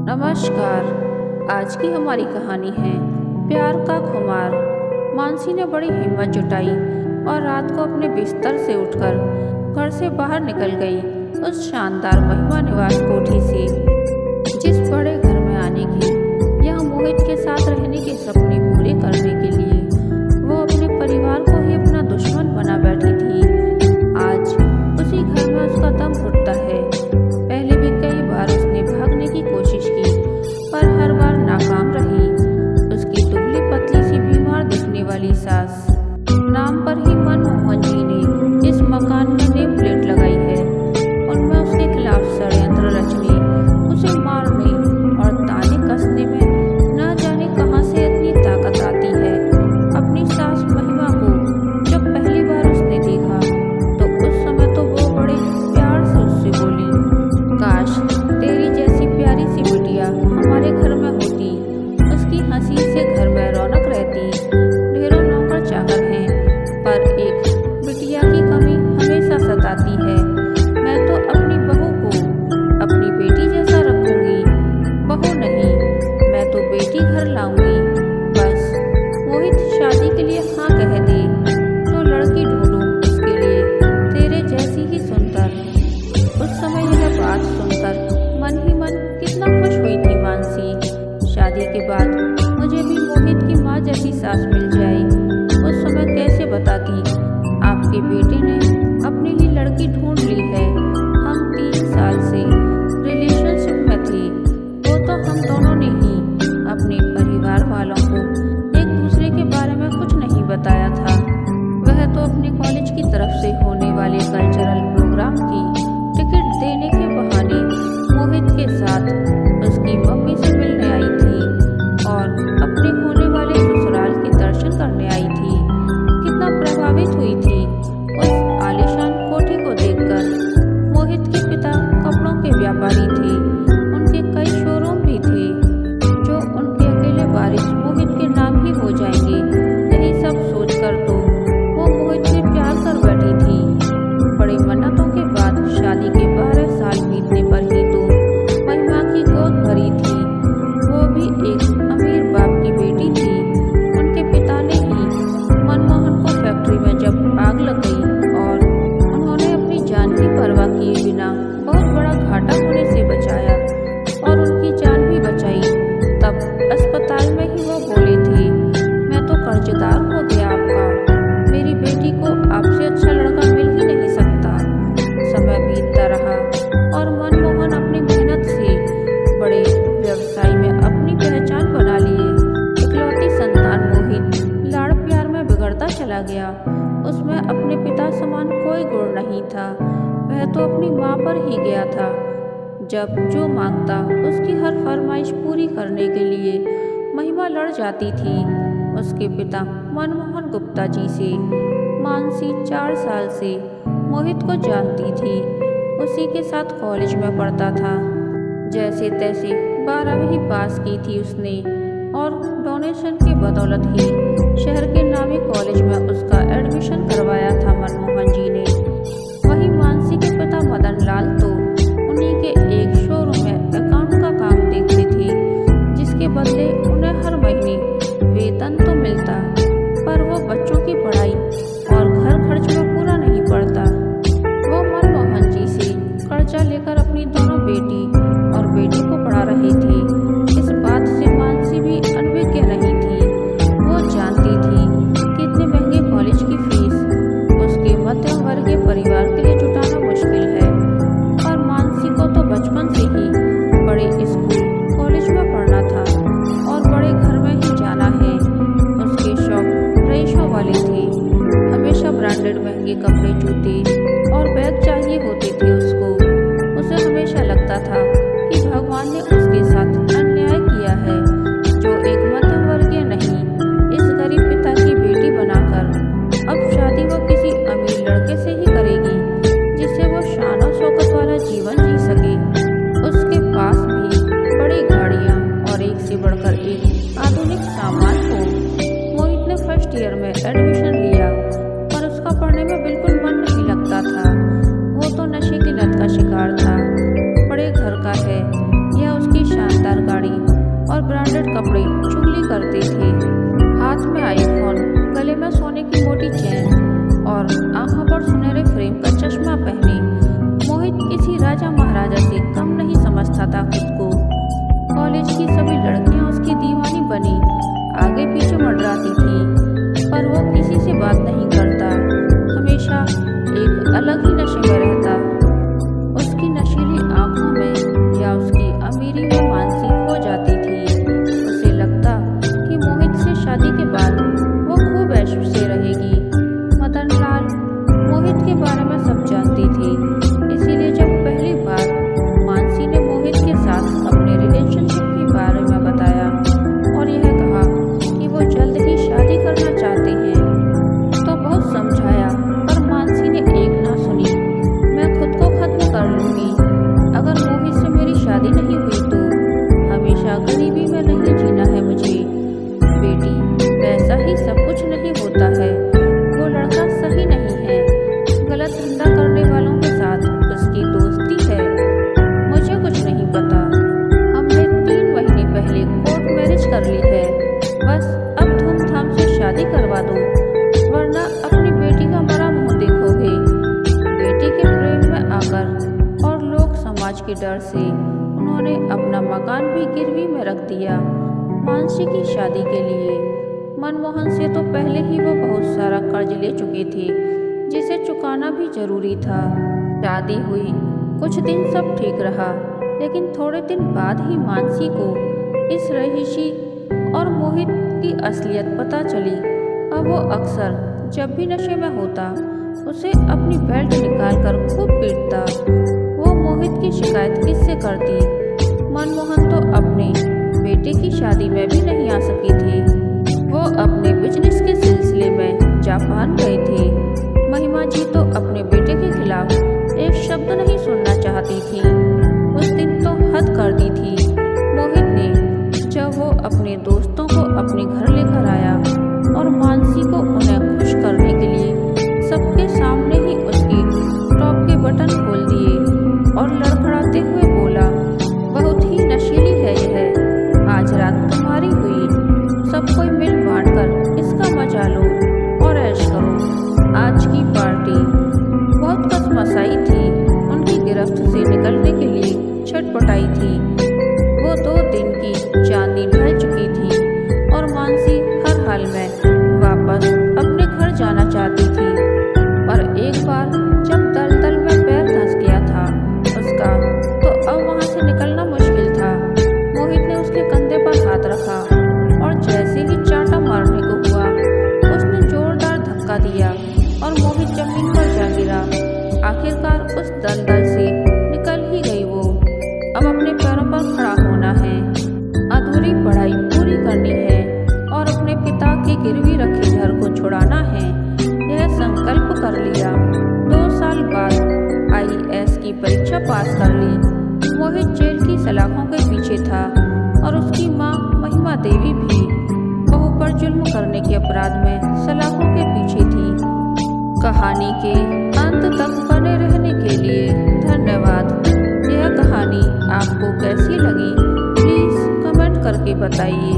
नमस्कार। आज की हमारी कहानी है प्यार का खुमार। मानसी ने बड़ी हिम्मत जुटाई और रात को अपने बिस्तर से उठकर घर से बाहर निकल गई। उस शानदार महिमा निवास कोठी से, जिस बड़े घर में आने की या मोहित के साथ रहने के सपने पूरे करने के लिए वो अपने परिवार को ही अपना दुश्मन बना बैठी थी। आज उसी घर में उसका दम घुटता है। पहले भी कई बार उसने भागने की कोशिश की, पर हर बार नाकाम रही। उसकी दुबली पतली सी बीमार दिखने वाली सास नाम पर ही मनमोहन जी ने इस मकान में नेम प्लेट लगाई है। उनमें उसके खिलाफ षड्यंत्र रचने, उसे मारने और ताने कसने में न जाने कहां से इतनी ताकत आती है। अपनी सास महिमा को जब पहली बार उसने देखा तो उस समय तो वो बड़े प्यार से उससे बोली, काश तेरी जैसी प्यारी सी बिटिया हमारे घर में होती। उसकी हंसी से घर में रौनक रहती। ढेरों नौकर चाकर हैं, पर एक बिटिया की कमी हमेशा सताती है। मैं तो अपनी बहू को अपनी बेटी जैसा रखूंगी। बहू नहीं, मैं तो बेटी घर लाऊंगी। बस मोहित शादी के लिए हाँ कह दे तो लड़की ढूंढूं उसके लिए तेरे जैसी ही सुंदर। उस समय यह बात सुनकर मन ही मन कितना खुश हुई थी मानसी। शादी के बाद मुझे भी मोहित की माँ जैसी सास मिल जाए। उस समय कैसे बताती, आपके बेटे ने अपने लिए लड़की ढूंढ ली है। हम 3 साल से रिलेशनशिप में थे। वो तो हम दोनों ने ही अपने परिवार वालों को एक दूसरे के बारे में कुछ नहीं बताया था। वह तो अपने कॉलेज की तरफ से होने वाले कल्चरल प्रोग्राम की टिकट देने के बहाने मोहित के साथ उसकी मम्मी से मिलने आई थी और अपने होने वाले ससुराल के दर्शन करने आई थी। कितना प्रभावित हुई थी उस आलीशान कोठी को देखकर। मोहित के पिता कपड़ों के व्यापारी थे। उनके कई शोरूम भी थे, जो उनके अकेले वारिस मोहित के नाम ही हो जाएंगे। यही सब सोचकर तो वो मोहित से प्यार कर बैठी थी। बड़ी मन्नतों के बाद शादी के 12 साल बीतने पर ही तो महिमा की गोद भरी थी। वो भी एक अमीर बाप की बेटी थी। उनके पिता ने ही मनमोहन को फैक्ट्री में जब आग लग गई और उन्होंने अपनी जान की परवाह किए बिना बहुत बड़ा घाटा होने से बचाया और उनकी जान भी बचाई, तब अस्पताल में ही वो बोले थे, मैं तो कर्जदार हो गया आपका। मेरी बेटी को आपसे अच्छा लड़का मिल ही नहीं सकता। समय बीतता रहा और मनमोहन अपनी मेहनत से बड़े व्यवसाय में अपनी पहचान बना लिए। इकलौती संतान मोहित लाड़ प्यार में बिगड़ता चला गया। उसमें अपने पिता समान कोई गुण नहीं था। वह तो अपनी माँ पर ही गया था। जब जो मांगता उसकी हर फरमाइश पूरी करने के लिए महिमा लड़ जाती थी उसके पिता मनमोहन गुप्ता जी से। मानसी 4 साल से मोहित को जानती थी। उसी के साथ कॉलेज में पढ़ता था। जैसे तैसे 12वीं पास की थी उसने और डोनेशन की बदौलत ही शहर के नामी कॉलेज में उसका एडमिशन करवाया था मनमोहन जी ने। वहीं मानसी के पिता मदन लाल तो उन्हीं के एक शोरूम में अकाउंट का काम देखते थे, जिसके बदले उन्हें हर महीने वेतन तो मिलता, पर वो बच्चों की पढ़ाई और घर खर्च में पूरा नहीं पड़ता। वो मनमोहन जी से कर्जा लेकर अपनी दोनों बेटी और बेटे को पढ़ा रहे थे। इस बात से मानसी भी अनभिज्ञ नहीं थी। वो जानती थी कि इतने महंगे कॉलेज की फीस उसके मध्यम वर्गीय परिवार के लिए जुटाना मुश्किल है, और ब्रांडेड कपड़े चुगली करते थे। हाथ में आईफोन, गले में सोने की मोटी चेन और आंखों पर सुनहरे फ्रेम का चश्मा पहने मोहित किसी राजा महाराजा से कम नहीं समझता था खुद को। कॉलेज की सभी लड़कियां उसकी दीवानी बनी आगे पीछे मंडराती थी, पर वो किसी से बात नहीं करता, हमेशा एक अलग ही नशे में रहता। उसकी नशीली आंखों में या उसकी अमीरी में मानसी खो जाती थी। उसे लगता कि मोहित से शादी के बाद वो खूब ऐश से रहेगी। मदन लाल मोहित के बारे में सब जानती थी, इसीलिए जब पहली बार मानसी ने मोहित के साथ अपने रिलेशनशिप के बारे में बताया और यह कहा कि वो जल्द ही शादी करना चाहते हैं, तो बहुत समझाया, पर मानसी ने एक ना सुनी। मैं खुद को खत्म कर लूंगी अगर मोहित से मेरी शादी नहीं हुई तो। हमेशा गरीबी में नहीं जीना है मुझे। बेटी, पैसा ही सब कुछ नहीं होता है। वो लड़का सही नहीं है, गलत धंधा करने वालों के साथ उसकी दोस्ती है। मुझे कुछ नहीं पता। हमने 3 महीने पहले कोर्ट मैरिज कर ली है। बस अब धूमधाम से शादी करवा दो, वरना अपनी बेटी का मरा मुंह देखोगे। बेटी के प्रेम में आकर और लोग समाज के डर से उन्होंने अपना मकान भी गिरवी में रख दिया मानसी की शादी के लिए। मनमोहन से तो पहले ही वो बहुत सारा कर्ज ले चुके थे, जिसे चुकाना भी जरूरी था। शादी हुई, कुछ दिन सब ठीक रहा, लेकिन थोड़े दिन बाद ही मानसी को इस रहीशी और मोहित की असलियत पता चली। अब वो अक्सर जब भी नशे में होता उसे अपनी बेल्ट निकालकर खूब पीटता। वो मोहित की शिकायत किससे करती? मनमोहन तो अपने बेटे की शादी में भी नहीं आ सके थे। वो अपने बिजनेस के सिलसिले में जापान गए थे। महिमा जी तो अपने बेटे के खिलाफ एक शब्द नहीं सुनना चाहती थी। उस दिन तो हद कर दी थी मोहित ने, जब वो अपने दोस्तों को अपने घर लेकर आया और मानसी को उन्हें खुश करने के लिए सबके सामने ही उसकी टॉप के बटन खोल दिए और लड़खड़ाते हुए बोला, बहुत ही नशीली है यह। आज रात तुम्हारी हुई, सब कोई मिल बांट कर इसका मजा लो और ऐश करो। आज की पार्टी बहुत कसमसाई थी। उनकी गिरफ्त से निकलने के लिए छटपटाई थी। वो 2 दिन की चांदी ढल चुकी थी और मानसी हर हाल में वापस अपने घर जाना चाहती थी। पर एक बार जब दलदल में पैर धंस गया था उसका, तो अब वहां से निकलना मुश्किल था। मोहित ने उसके कंधे पर हाथ रखा और जैसे ही चांटा मारने को हुआ, उसने जोरदार धक्का दिया और मोहित जमीन पर जा गिरा। आखिरकार उस दलदल से निकल ही गई वो। अब अपने पैरों पर खड़ा होना है, अधूरी पढ़ाई पूरी करनी है और अपने पिता के गिरवी रखे घर को छुड़ाना है। यह संकल्प कर लिया। 2 साल बाद IAS की परीक्षा पास कर ली। मोहित जेल की सलाखों के पीछे था और उसकी माँ महिमा देवी भी बहू पर जुल्म करने के अपराध में सलाखों के पीछे थी। कहानी के अंत तक बने रहने के लिए धन्यवाद। यह कहानी आपको कैसी लगी प्लीज़ कमेंट करके बताइए।